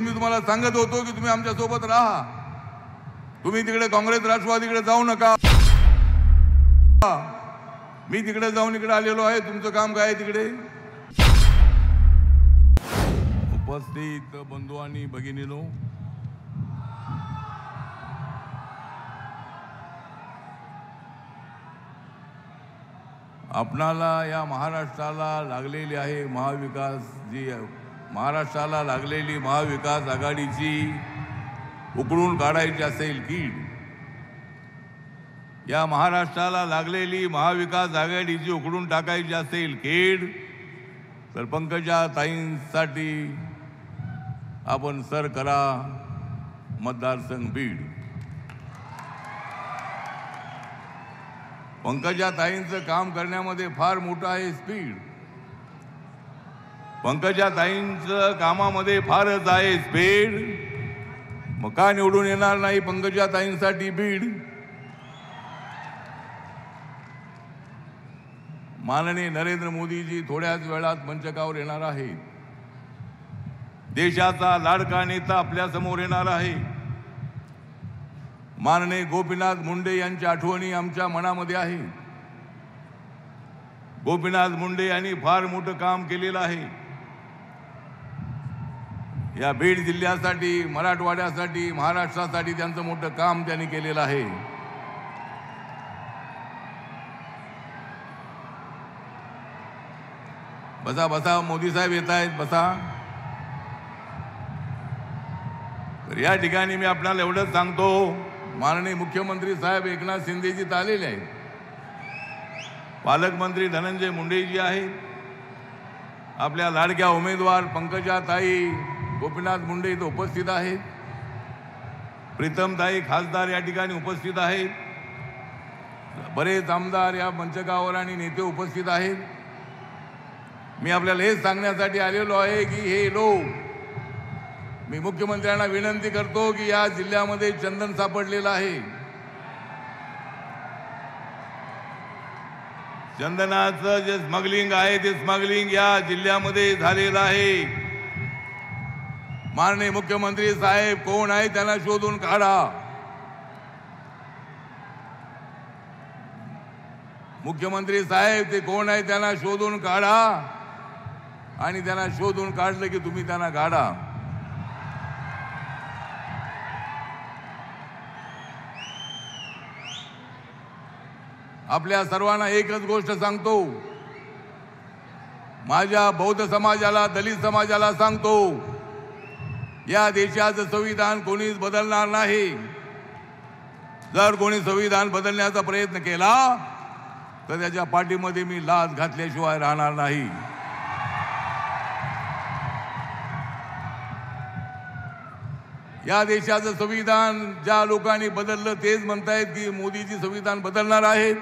दिवशी मी तुम्हाला सांगत होतो की तुम्ही आमच्या सोबत राहा, तुम्ही तिकडे काँग्रेस राष्ट्रवादीकडे जाऊ नका। मी तिकडे जाऊन इकडे आलेलो आहे, तुमचं काम काय आहे तिकडे? उपस्थित बंधू आणि भगिनीनो, आपणाला या महाराष्ट्राला लागलेली आहे महाराष्ट्राला लागलेली महाविकास आघाडीची उकळून काढायची असेल कीड, या महाराष्ट्राला लागलेली महाविकास आघाडीची उकळून टाकायची असेल कीड, तर पंकजा ताईंसाठी आपण सर करा मतदारसंघ बीड। पंकजा ताईंचं काम करण्यामध्ये फार मोठं आहे स्पीड, पंकजा ताईंचं कामामध्ये फारच आहे स्पीड। मग का निवडून येणार नाही पंकजा ताईंसाठी बीड? माननीय नरेंद्र मोदीजी थोड्याच वेळात मंचकावर येणार आहेत, देशाचा लाडका नेता आपल्या समोर येणार आहे। माननीय गोपीनाथ मुंडे यांच्या आठवणी आमच्या मनामध्ये आहेत। गोपीनाथ मुंडे यांनी फार मोठं काम केलेलं आहे या बीड जिल्ह्यासाठी, मराठवाड्यासाठी, महाराष्ट्रासाठी त्यांचं मोठं काम त्यांनी केलेलं आहे। बसा बसा, मोदी साहेब येत आहेत, बसा। तर या ठिकाणी मी आपल्याला एवढंच सांगतो, माननीय मुख्यमंत्री साहेब एकनाथ शिंदेजी आलेले आहेत, पालकमंत्री धनंजय मुंडेजी आहेत, आपल्या लाडक्या उमेदवार पंकजाताई गोपीनाथ मुंडे इथे उपस्थित आहेत, प्रीतमताई खासदार या ठिकाणी उपस्थित आहेत, बरेच आमदार या मंचकावर आणि नेते उपस्थित आहेत। मी आपल्याला हेच सांगण्यासाठी आलेलो आहे की हे लोक, मी मुख्यमंत्र्यांना विनंती करतो की या जिल्ह्यामध्ये चंदन सापडलेलं आहे, चंदनाचं जे स्मगलिंग आहे ते स्मगलिंग या जिल्ह्यामध्ये झालेलं आहे। माननीय मुख्यमंत्री साहेब कोण आहे त्यांना शोधून काढा, मुख्यमंत्री साहेब ते कोण आहे त्यांना शोधून काढा, आणि त्यांना शोधून काढलं की तुम्ही त्यांना काढा। आपल्या सर्वांना एकच गोष्ट सांगतो, माझ्या बौद्ध समाजाला, दलित समाजाला सांगतो, या देशाचं संविधान कोणीच बदलणार नाही। जर कोणी संविधान बदलण्याचा प्रयत्न केला तर त्याच्या पाठीमध्ये मी लाथ घातल्याशिवाय राहणार नाही। या देशाचं संविधान ज्या लोकांनी बदललं तेच म्हणतायत की मोदीजी संविधान बदलणार आहेत।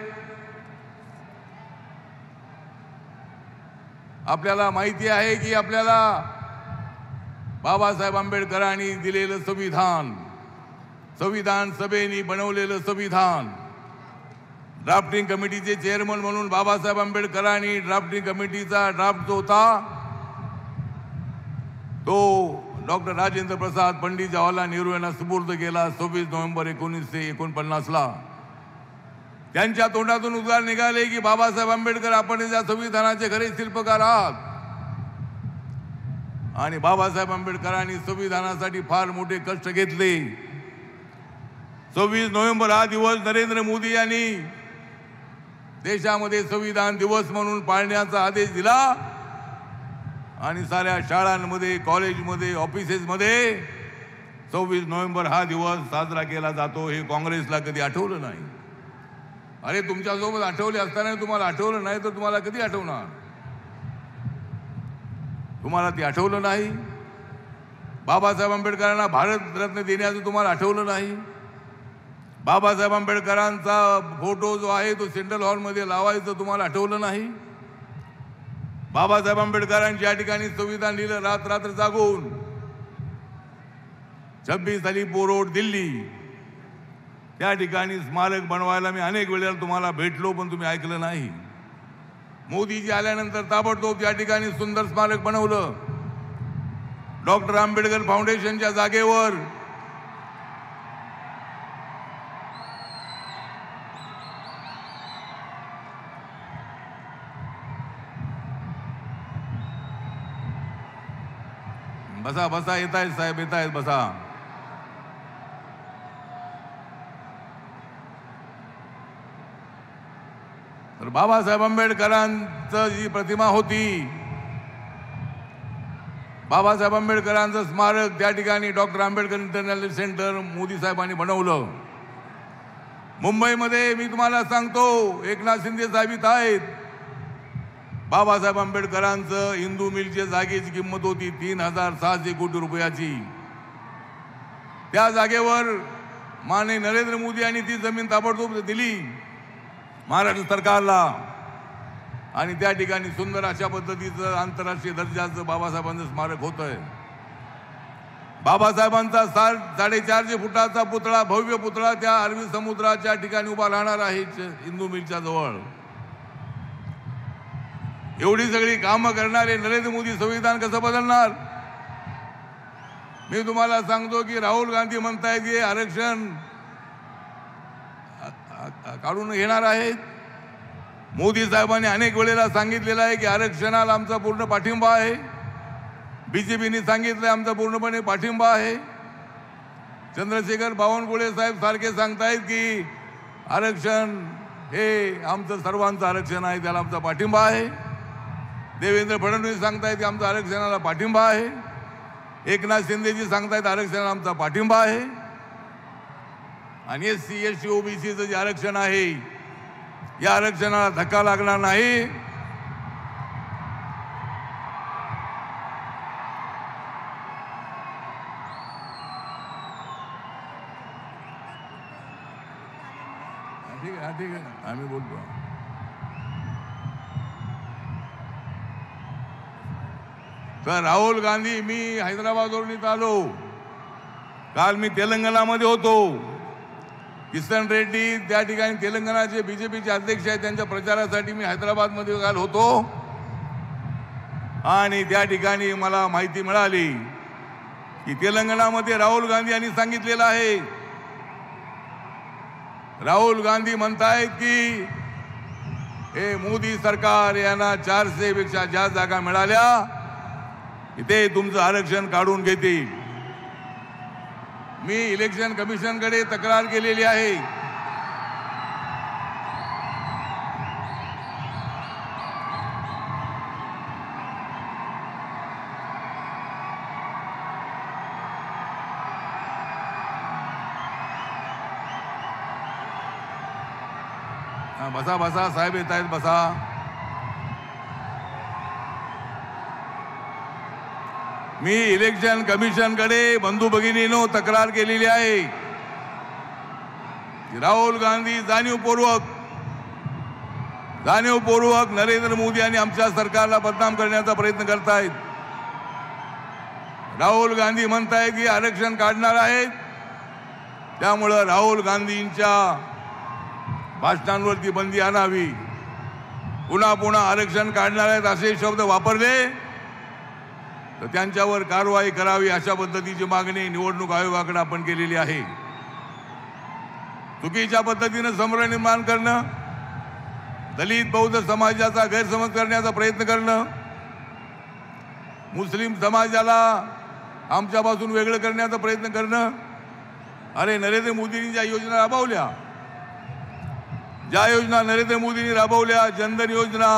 आपल्याला माहिती आहे की आपल्याला बाबासाहेब आंबेडकरांनी दिलेलं संविधान, संविधान सभेने बनवलेलं संविधान, ड्राफ्टिंग कमिटीचे चेअरमन म्हणून बाबासाहेब आंबेडकरांनी ड्राफ्टिंग कमिटीचा ड्राफ्ट जो होता तो डॉक्टर राजेंद्र प्रसाद पंडित जवाहरलाल नेहरू यांना सुपूर्द केला 26 नोव्हेंबर 1949 ला। त्यांच्या तोंडातून उद्गार निघाले की बाबासाहेब आंबेडकर आपण या संविधानाचे खरे शिल्पकार आहात, आणि बाबासाहेब आंबेडकरांनी संविधानासाठी फार मोठे कष्ट घेतले। 26 नोव्हेंबर हा दिवस नरेंद्र मोदी यांनी देशामध्ये संविधान दिवस म्हणून पाळण्याचा आदेश दिला, आणि साऱ्या शाळांमध्ये, कॉलेजमध्ये, ऑफिसेसमध्ये 26 नोव्हेंबर हा दिवस साजरा केला जातो। हे काँग्रेसला कधी आठवलं नाही। अरे तुमच्यासोबत आठवले असताना तुम्हाला आठवलं नाही तर तुम्हाला कधी आठवणार? तुम्हाला ते आठवलं नाही। बाबासाहेब आंबेडकरांना भारत रत्न देण्याचं तुम्हाला आठवलं नाही। बाबासाहेब आंबेडकरांचा फोटो जो आहे तो सेंट्रल हॉलमध्ये लावायचं तुम्हाला आठवलं नाही। बाबासाहेब आंबेडकरांनी या ठिकाणी संविधान लिहिलं रात्र जागून, 26 अलीपूर रोड दिल्ली, त्या ठिकाणी स्मारक बनवायला मी अनेक वेळेला तुम्हाला भेटलो पण तुम्ही ऐकलं नाही। मोदीजी आल्यानंतर ताबडतोब या ठिकाणी सुंदर स्मारक बनवलं। डॉक्टर आंबेडकर फाउंडेशनच्या जागेवर बसा बसा, येत आहेत साहेब, येत आहेत, बसा. तर बाबासाहेब आंबेडकरांचं जी प्रतिमा होती, बाबासाहेब आंबेडकरांचं स्मारक त्या ठिकाणी doctor Ambedkar international centre Modi साहेबांनी बनवलं. मुंबईमध्ये मी तुम्हाला सांगतो, एकनाथ शिंदे साहेब इथं आहेत. बाबासाहेब आंबेडकरांचं हिंदू मिलच्या जागेची किंमत होती 3600 कोटी रुपयाची. त्या जागेवर माननीय नरेंद्र मोदी यांनी ती जमीन ताबडतोब दिली महाराष्ट्र सरकारला, आणि त्या ठिकाणी सुंदर अशा पद्धतीचं आंतरराष्ट्रीय दर्जाचं बाबासाहेबांचं स्मारक होतंय. बाबासाहेबांचा 450 फुटाचा पुतळा, भव्य पुतळा त्या अरबी समुद्राच्या ठिकाणी उभा राहणार आहे हिंदू मिलच्या जवळ. एवढी सगळी कामं करणारे नरेंद्र मोदी संविधान कसं बदलणार? मी तुम्हाला सांगतो की राहुल गांधी म्हणतायत की आरक्षण काढून घेणार आहेत. मोदी साहेबांनी अनेक वेळेला सांगितलेलं आहे की आरक्षणाला आमचा पूर्ण पाठिंबा आहे. बीजेपीने सांगितलं आमचा पूर्णपणे पाठिंबा आहे. चंद्रशेखर बावनकुळे साहेब सारखे सांगतायत की आरक्षण हे आमचं सर्वांचं आरक्षण आहे, त्याला आमचा पाठिंबा आहे. देवेंद्र फडणवीस सांगतायत की आमचा आरक्षणाला पाठिंबा आहे. एकनाथ शिंदेजी सांगतायत आरक्षणाला आमचा पाठिंबा आहे. आणि SC ST OBCचं जे आरक्षण आहे, या आरक्षणाला धक्का लागणार नाही. ठीक आहे, ठीक आहे, आम्ही बोलतो. तर राहुल गांधी, मी हैदराबादवरून इथं आलो. काल मी तेलंगणामध्ये होतो. किशन रेड्डी त्या ठिकाणी तेलंगणाचे बीजेपीचे अध्यक्ष आहेत, त्यांच्या प्रचारासाठी मी हैदराबादमध्ये काल होतो. आणि त्या ठिकाणी मला माहिती मिळाली की तेलंगणामध्ये राहुल गांधी यांनी सांगितलेलं आहे, राहुल गांधी म्हणतायत की हे मोदी सरकार यांना 400 पेक्षा जास्त जागा मिळाल्या, इथे तुमचं आरक्षण काढून घेतील. मी इलेक्शन कमिशनकडे तक्रार केलेली आहे. बसा बसा साहेब, येत आहेत, बसा. मी इलेक्शन कमिशनकडे बंधू भगिनींनो तक्रार केलेली आहे. राहुल गांधी जाणीवपूर्वक नरेंद्र मोदी आणि आमच्या सरकारला बदनाम करण्याचा प्रयत्न करतायत. राहुल गांधी म्हणतायत की आरक्षण काढणार आहेत, त्यामुळं राहुल गांधींच्या भाषणांवरती बंदी आणावी. पुन्हा पुन्हा आरक्षण काढणार आहेत असे शब्द वापरले तर त्यांच्यावर कारवाई करावी, अशा पद्धतीची मागणी निवडणूक आयोगाकडे आपण केलेली आहे. चुकीच्या पद्धतीने संभ्रम निर्माण करणं, दलित बौद्ध समाजाचा गैरसमज करण्याचा प्रयत्न करणं, मुस्लिम समाजाला आमच्यापासून वेगळं करण्याचा प्रयत्न करणं. अरे नरेंद्र मोदींनी ज्या योजना राबवल्या, नरेंद्र मोदींनी राबवल्या, जनधन योजना,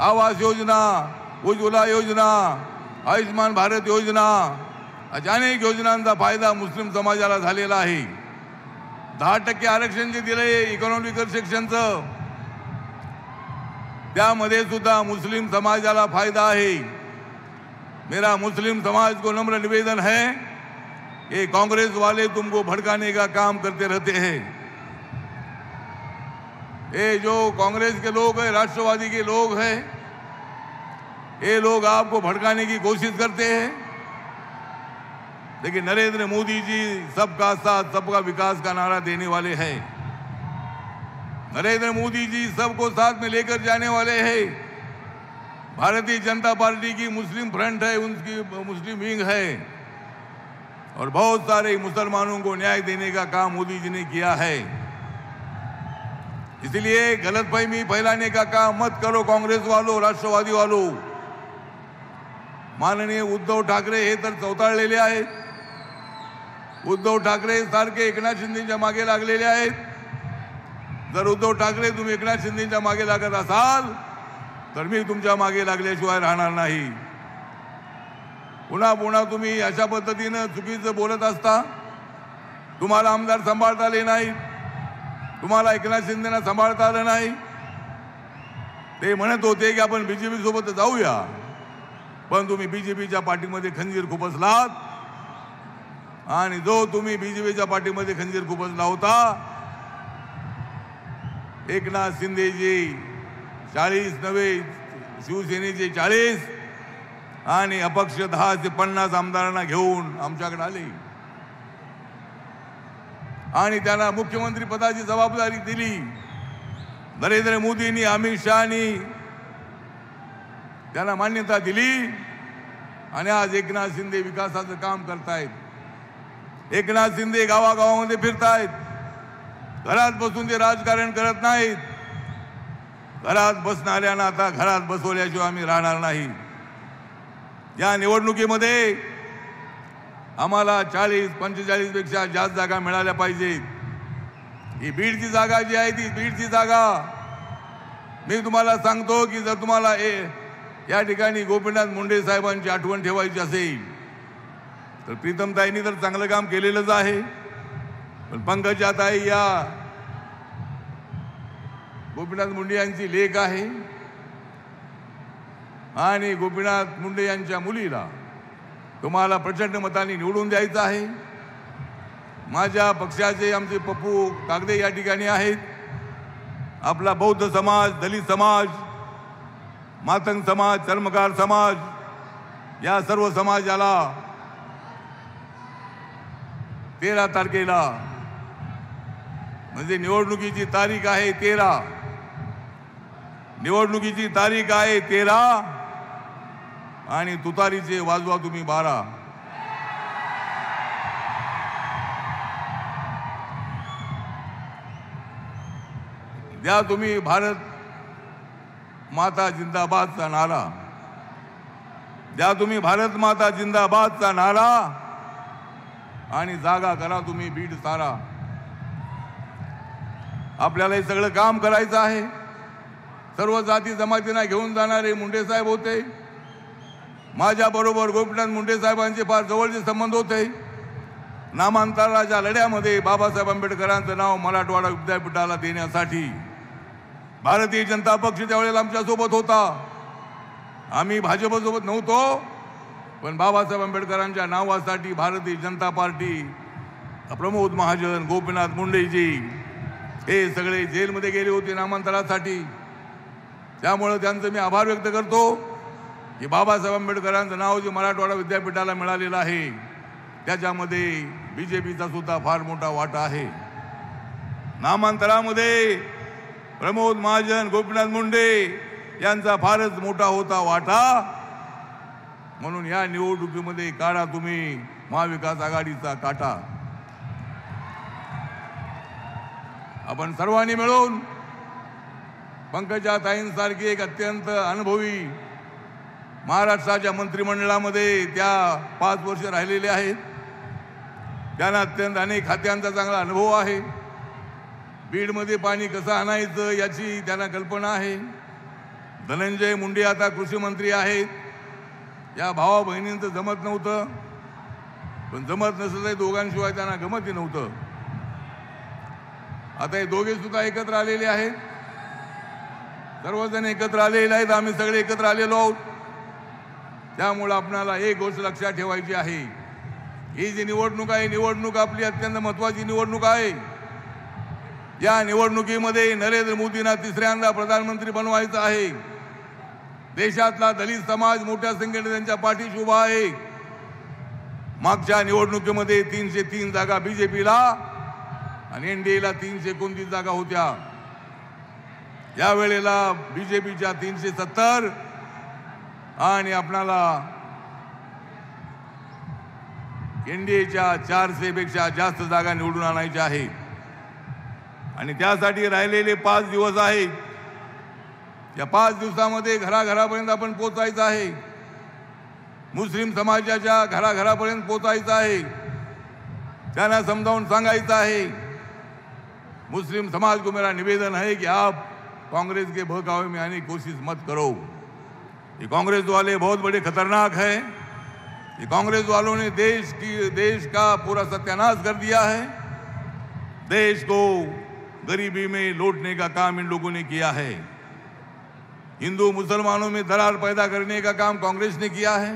आवास योजना, उज्ज्वला योजना, आयुष्मान भारत योजना, अशा अनेक योजनांचा फायदा मुस्लिम समाजाला झालेला आहे. 10% आरक्षण जे दिले इकॉनॉमिकल सेक्शनचं, त्यामध्ये सुद्धा मुस्लिम समाजाला फायदा है। मेरा मुस्लिम समाज को नम्र निवेदन है, ये कांग्रेस वाले तुमको भड़काने का काम करते रहते हैं। ये जो कांग्रेस के लोग हैं, राष्ट्रवादी के लोग हैं, ये लोग आपको भड़काने की कोशिश करते हैं। लेकिन नरेंद्र मोदी जी सबका साथ सबका विकास का नारा देने वाले हैं। नरेंद्र मोदी जी सबको साथ में लेकर जाने वाले हैं। भारतीय जनता पार्टी की मुस्लिम फ्रंट है, उनकी मुस्लिम विंग है, और बहुत सारे मुसलमानों को न्याय देने का काम मोदी जी ने किया है। इसलिए गलतफहमी फैलाने का काम मत करो कांग्रेस वालों, राष्ट्रवादी वालों। माननीय उद्धव ठाकरे हे तर चौताळलेले आहेत। उद्धव ठाकरे सारखे एकनाथ शिंदेच्या मागे लागलेले आहेत। जर उद्धव ठाकरे तुम्ही एकनाथ शिंदेच्या मागे लागत असाल तर मी तुमच्या मागे लागल्याशिवाय राहणार नाही। पुन्हा पुन्हा तुम्ही अशा पद्धतीने चुकीचं बोलत असता। तुम्हाला आमदार सांभाळता आले नाही, तुम्हाला एकनाथ शिंदेना सांभाळता आलं नाही। ते म्हणत होते की आपण बीजेपी सोबत जाऊया, पण तुम्ही बीजेपीच्या पाठीमध्ये खंजीर खुपसलात, आणि जो तुम्ही बीजेपीच्या पाठीमध्ये खंजीर खुपसला होता, एकनाथ शिंदेजी 40 नव्हे, शिवसेनेचे 40 आणि अपक्ष 10 ते 50 आमदारांना घेऊन आमच्याकडे आले आणि त्यांना मुख्यमंत्री पदाची जबाबदारी दिली। नरेंद्र मोदींनी, अमित शहानी त्यांना मान्यता दिली आणि आज एकनाथ शिंदे विकासाचं काम करतायत। एकनाथ शिंदे गावागावामध्ये फिरतायत। घरात बसून ते राजकारण करत नाहीत। घरात बसणाऱ्यांना आता घरात बसवल्याशिवाय आम्ही राहणार नाही। या निवडणुकीमध्ये आम्हाला 40-45 पेक्षा जास्त जागा मिळाल्या पाहिजेत। ही बीडची जागा जी आहे ती बीडची जागा, मी तुम्हाला सांगतो की जर तुम्हाला या ठिकाणी गोपीनाथ मुंडे साहेबांची आठवण ठेवायची असेल तर प्रीतमताईंनी तर चांगलं काम केलेलंच आहे, पण पंकजाताई या गोपीनाथ मुंडे यांची लेक आहे आणि गोपीनाथ मुंडे यांच्या मुलीला तुम्हाला प्रचंड मतांनी निवडून द्यायचं आहे। माझ्या पक्षाचे आमचे पप्पू कागदे या ठिकाणी आहेत। आपला बौद्ध समाज, दलित समाज, मातंग समाज, चर्मकार समाज या सर्व समाजाला 13 तारखेला म्हणजे निवडणुकीची तारीख आहे 13, निवडणुकीची तारीख आहे 13 आणि तुतारीचे वाजवा तुम्ही 12। द्या तुम्ही भारत माता जिंदाबादचा नारा, द्या तुम्ही भारत माता जिंदाबादचा नारा आणि जागा करा तुम्ही बीड सारा। आपल्याला हे सगळं काम करायचं आहे। सर्व जाती जमातींना घेऊन जाणारे मुंडे साहेब होते। माझ्या बरोबर गोपीनाथ मुंडे साहेबांचे फार जवळचे संबंध होते। नामांतराच्या लढ्यामध्ये बाबासाहेब आंबेडकरांचं नाव मराठवाडा विद्यापीठाला देण्यासाठी भारतीय जनता पक्ष त्यावेळेला आमच्या सोबत होता। आम्ही भाजपसोबत नव्हतो, पण बाबासाहेब आंबेडकरांच्या नावासाठी भारतीय जनता पार्टी, प्रमोद महाजन, गोपीनाथ मुंडेजी हे सगळे जेलमध्ये गेले होते नामांतरासाठी। त्यामुळे त्यांचं मी आभार व्यक्त करतो की बाबासाहेब आंबेडकरांचं नाव जे मराठवाडा विद्यापीठाला मिळालेलं आहे त्याच्यामध्ये बीजेपीचा सुद्धा फार मोठा वाटा आहे। नामांतरामध्ये प्रमोद महाजन, गोपीनाथ मुंडे यांचा फारच मोठा होता वाटा। म्हणून या निवडणुकीमध्ये काढा तुम्ही महाविकास आघाडीचा काटा। आपण सर्वांनी मिळून पंकजाताईंसारखी एक अत्यंत अनुभवी महाराष्ट्राच्या मंत्रिमंडळामध्ये त्या 5 वर्ष राहिलेले आहेत। त्यांना अत्यंत अनेक खात्यांचा चांगला अनुभव आहे। बीडमध्ये पाणी कसं आणायचं याची त्यांना कल्पना आहे। धनंजय मुंडे आता कृषी मंत्री आहेत। या भावा बहिणींचं जमत नव्हतं, पण जमत नसलं तर दोघांशिवाय त्यांना गमतही नव्हतं। आता हे दोघे सुद्धा एकत्र आलेले आहेत। सर्वजण एकत्र आलेले आहेत। आम्ही सगळे एकत्र आलेलो आहोत। त्यामुळे आपल्याला एक गोष्ट लक्षात ठेवायची आहे, ही जी निवडणूक आहे, निवडणूक आपली अत्यंत महत्त्वाची निवडणूक आहे। या निवडणुकीमध्ये नरेंद्र मोदींना 3ऱ्यांदा प्रधानमंत्री बनवायचं आहे। देशातला दलित समाज मोठ्या संख्येने त्यांच्या पाठीशी उभा आहे। मागच्या निवडणुकीमध्ये 303 जागा बीजेपीला आणि एनडीएला 329 जागा होत्या। या वेळेला बीजेपीच्या 370 आणि आपणाला एनडीएच्या 400 पेक्षा जास्त जागा निवडून आणायच्या आहेत आणि त्यासाठी राहिलेले 5 दिवस आहेत. या 5 दिवसामध्ये घराघरापर्यंत आपण पोहोचायचं आहे. मुस्लिम समाजाच्या घराघरापर्यंत पोहोचायचं आहे. त्यांना समजावून सांगायचं आहे. मुस्लिम समाज को मेरा निवेदन है कि आप कांग्रेस के बहकावे में आने की कोशिश मत करो. ये कांग्रेस वाले बहुत बड़े खतरनाक हैं. ये कांग्रेस वालों ने देश का पूरा सत्यानाश कर दिया है. देश को गरीबी में लौटने का काम इन लोगों ने किया है. हिंदू मुसलमानों में दरार पैदा करने का काम कांग्रेस ने किया है.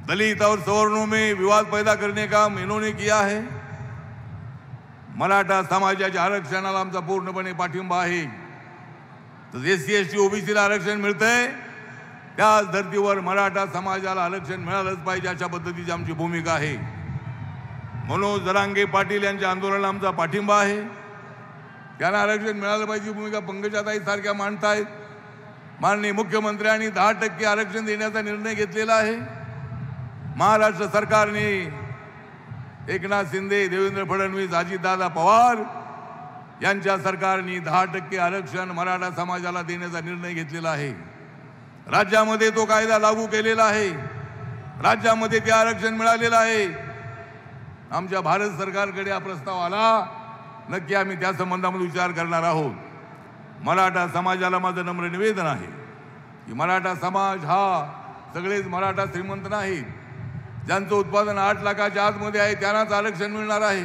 दलित और सवर्णों में विवाद पैदा करने का काम इन्होंने किया है. मराठा समाजाच्या आरक्षणाला आमचा पूर्णपणे पाठिंबा आहे. तर एससी एसटी ओबीसीला आरक्षण मिळतंय त्याच धर्तीवर मराठा समाजाला आरक्षण मिळालंच पाहिजे अशा पद्धतीची आमची भूमिका आहे. मनोज जरांगे पाटील यांच्या आंदोलनाला आमचा पाठिंबा आहे. त्यांना आरक्षण मिळालं पाहिजे भूमिका पंकजाताई सारख्या मांडतायत. माननीय मुख्यमंत्र्यांनी 10% आरक्षण देण्याचा निर्णय घेतलेला आहे. महाराष्ट्र सरकारने एकनाथ शिंदे, देवेंद्र फडणवीस, अजितदादा पवार यांच्या सरकारने 10% आरक्षण मराठा समाजाला देण्याचा निर्णय घेतलेला आहे. राज्यामध्ये तो कायदा लागू केलेला आहे. राज्यामध्ये ते आरक्षण मिळालेलं आहे. आमच्या भारत सरकारकडे हा प्रस्ताव आला, नक्की आम्ही त्या संबंधामध्ये विचार करणार आहोत. मराठा समाजाला माझं नम्र निवेदन आहे की मराठा समाज हा सगळेच मराठा श्रीमंत नाहीत. ज्यांचं उत्पादन 8 लाखाच्या आतमध्ये आहे त्यांनाच आरक्षण मिळणार आहे.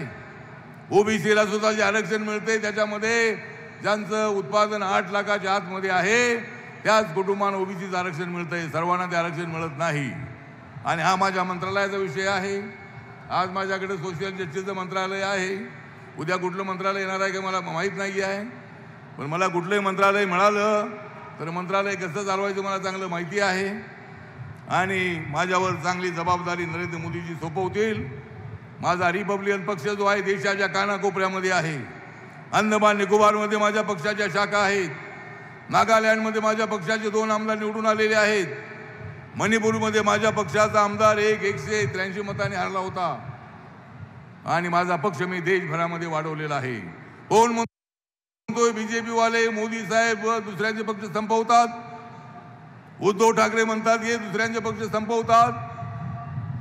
ओबीसीला सुद्धा जे आरक्षण मिळते त्याच्यामध्ये ज्यांचं उत्पादन 8 लाखाच्या आतमध्ये आहे त्याच कुटुंबांना ओबीसीचं आरक्षण मिळतंय. सर्वांना ते आरक्षण मिळत नाही. आणि हा माझ्या मंत्रालयाचा विषय आहे. आज माझ्याकडे सोशल जस्टिसचं मंत्रालय आहे. उद्या कुठलं मंत्रालय येणार आहे का मला माहीत नाही आहे. पण मला कुठलंही मंत्रालय मिळालं तर मंत्रालय कसं चालवायचं मला चांगलं माहिती आहे. आणि माझ्यावर चांगली जबाबदारी नरेंद्र मोदीजी सोपवतील. माझा रिपब्लिकन पक्ष जो आहे देशाच्या कानाकोपऱ्यामध्ये आहे. अंदमान निकोबारमध्ये माझ्या पक्षाच्या शाखा आहेत. नागालँडमध्ये माझ्या पक्षाचे 2 आमदार निवडून आलेले आहेत. मणिपूरमध्ये माझ्या पक्षाचा आमदार 183 मतांनी हरला होता. आणि माझा पक्ष मी देशभरामध्ये वाढवलेला आहे. कोण म्हणतोय बीजेपी वाले मोदी साहेब दुसऱ्यांचे पक्ष संपवतात. उद्धव ठाकरे म्हणतात हे दुसऱ्यांचे पक्ष संपवतात.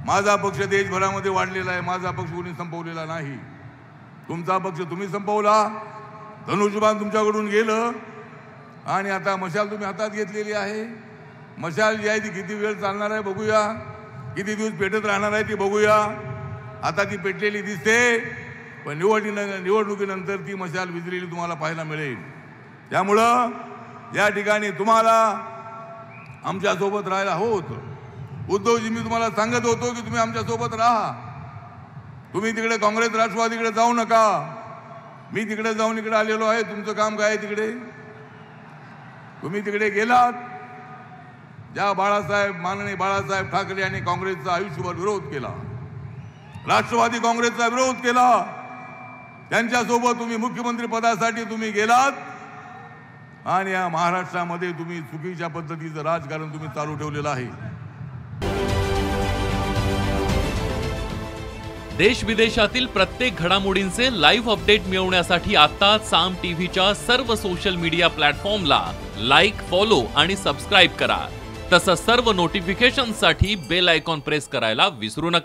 माझा पक्ष देशभरामध्ये वाढलेला आहे. माझा पक्ष कोणी संपवलेला नाही. तुमचा पक्ष तुम्ही संपवला. धनुष्यबाण तुमच्याकडून गेलं आणि आता मशाल तुम्ही हातात घेतलेली आहे. मशाल जी आहे ती किती वेळ चालणार आहे बघूया. किती दिवस पेटत राहणार आहे ती बघूया. आता ती पेटलेली दिसते पण निवडणुकीनंतर ती मशाल विझलेली तुम्हाला पाहायला मिळेल. त्यामुळं या ठिकाणी तुम्हाला आमच्यासोबत राहायला होत. उद्धवजी मी तुम्हाला सांगत होतो की तुम्ही आमच्यासोबत राहा. तुम्ही तिकडे काँग्रेस राष्ट्रवादीकडे जाऊ नका. मी तिकडे जाऊन इकडे आलेलो आहे. तुमचं काम काय आहे तिकडे. तुम्ही तिकडे गेलात. ज्या माननीय बाळासाहेब ठाकरे यांनी काँग्रेसचा आयुष्यभर विरोध केला, राष्ट्रवादी काँग्रेसचा विरोध केला, त्यांच्यासोबत तुम्ही मुख्यमंत्री पदासाठी तुम्ही गेलात आणि या महाराष्ट्रामध्ये तुम्ही चुकीच्या पद्धतीचं राजकारण तुम्ही चालू ठेवलेलं आहे. देश विदेशातील प्रत्येक घडामोडींचे लाईव्ह अपडेट मिळवण्यासाठी आता साम टीव्हीच्या सर्व सोशल मीडिया प्लॅटफॉर्मला लाईक, फॉलो आणि सबस्क्राईब करा. तसंच सर्व नोटिफिकेशनसाठी बेल आयकॉन प्रेस करायला विसरू नका.